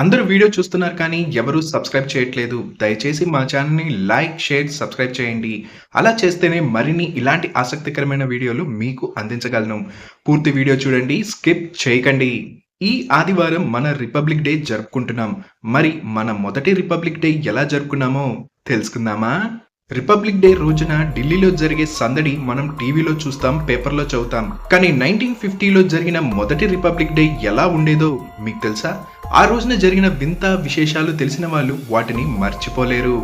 అందరూ వీడియో చూస్తున్నారు కానీ ఎవరు సబ్స్క్రైబ్ చేయట్లేదు. దయచేసి మా ఛానల్‌ని లైక్, షేర్, సబ్స్క్రైబ్ చేయండి. అలా చేస్తేనే మరిన్ని ఇలాంటి ఆసక్తికరమైన వీడియోలు మీకు అందించగలను. పూర్తి వీడియో చూడండి. స్కిప్ చేయకండి. ఈ ఆదివారం మన రిపబ్లిక్ డే జరుపుకుంటున్నాం. మరి మన మొదటి రిపబ్లిక్ డే ఎలా జరుపుకున్నామో తెలుసుకుందామా? రిపబ్లిక్ డే రోజున ఢిల్లీలో జరిగే సందడి మనం టీవీలో చూస్తాం, పేపర్లో చదువుతాం. కానీ 1950లో జరిగిన మొదటి రిపబ్లిక్ డే ఎలా ఉండేదో మీకు తెలుసా? ఆ రోజున జరిగిన వింత విశేషాలు తెలిసిన వాళ్ళు వాటిని మర్చిపోలేరు.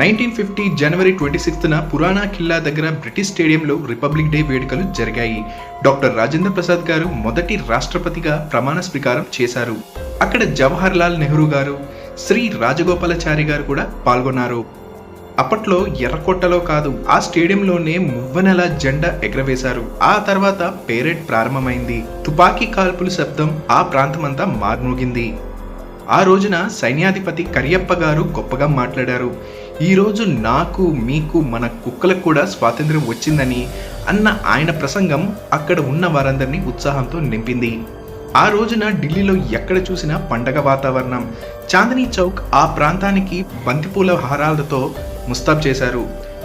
1950 జనవరి 26న పురాణా కిల్లా దగ్గర బ్రిటిష్ స్టేడియంలో రిపబ్లిక్ డే వేడుకలు జరిగాయి. డాక్టర్ రాజేంద్ర ప్రసాద్ గారు మొదటి రాష్ట్రపతిగా ప్రమాణ స్వీకారం చేశారు. అక్కడ జవహర్ లాల్ నెహ్రూ గారు, శ్రీ రాజగోపాలాచారి గారు కూడా పాల్గొన్నారు. అప్పట్లో ఎర్రకోటలో కాదు, ఆ స్టేడియంలోనే మువ్వనెల జెండా ఎగరవేశారు. ఆ తర్వాత పేరేడ్ ప్రారంభమైంది. తుపాకీ కాల్పుల శబ్దం ఆ ప్రాంతమంతా మార్మోగింది. ఆ రోజున సైన్యాధిపతి కరియప్ప గారు గొప్పగా మాట్లాడారు. ఈ రోజు నాకు, మీకు, మన కుక్కలకు కూడా స్వాతంత్ర్యం వచ్చిందని అన్న ఆయన ప్రసంగం అక్కడ ఉన్న వారందరినీ ఉత్సాహంతో నింపింది. ఆ రోజున ఢిల్లీలో ఎక్కడ చూసినా పండగ వాతావరణం. చాందనీ చౌక్ ఆ ప్రాంతానికి బంతిపూల హారాలతో ముస్తాబ్ చేశారు.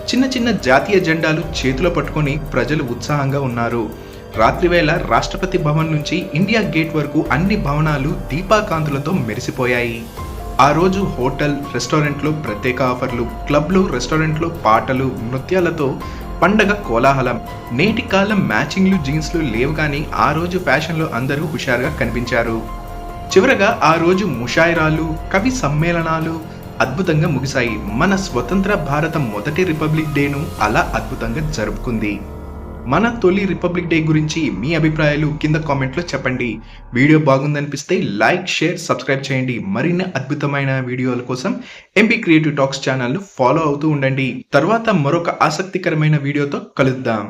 చిన్న చిన్న జాతీయ జెండాలు చేతిలో పట్టుకొని ప్రజలు ఉత్సాహంగా ఉన్నారు. రాత్రివేళ రాష్ట్రపతి భవన్ నుంచి ఇండియా గేట్ వరకు అన్ని భవనాలు దీపాకాంతులతో మెరిసిపోయాయి. ఆ రోజు హోటల్, రెస్టారెంట్లో ప్రత్యేక ఆఫర్లు, క్లబ్లు, రెస్టారెంట్లో పాటలు, నృత్యాలతో పండగ కోలాహలం. నేటి కాలం మ్యాచింగ్లు, జీన్స్లు లేవు కానీ ఆ రోజు ఫ్యాషన్లో అందరూ హుషారుగా కనిపించారు. చివరగా ఆ రోజు ముషాయిరాలు, కవి సమ్మేళనాలు అద్భుతంగా ముగిశాయి. మన స్వతంత్ర భారత మొదటి రిపబ్లిక్ డేను అలా అద్భుతంగా జరుపుకుంది. మన తొలి రిపబ్లిక్ డే గురించి మీ అభిప్రాయాలు కింద కామెంట్లో చెప్పండి. వీడియో బాగుందనిపిస్తే లైక్, షేర్, సబ్స్క్రైబ్ చేయండి. మరిన్ని అద్భుతమైన వీడియోల కోసం ఎంపీ క్రియేటివ్ టాక్స్ ఛానల్ను ఫాలో అవుతూ ఉండండి. తర్వాత మరొక ఆసక్తికరమైన వీడియోతో కలుద్దాం.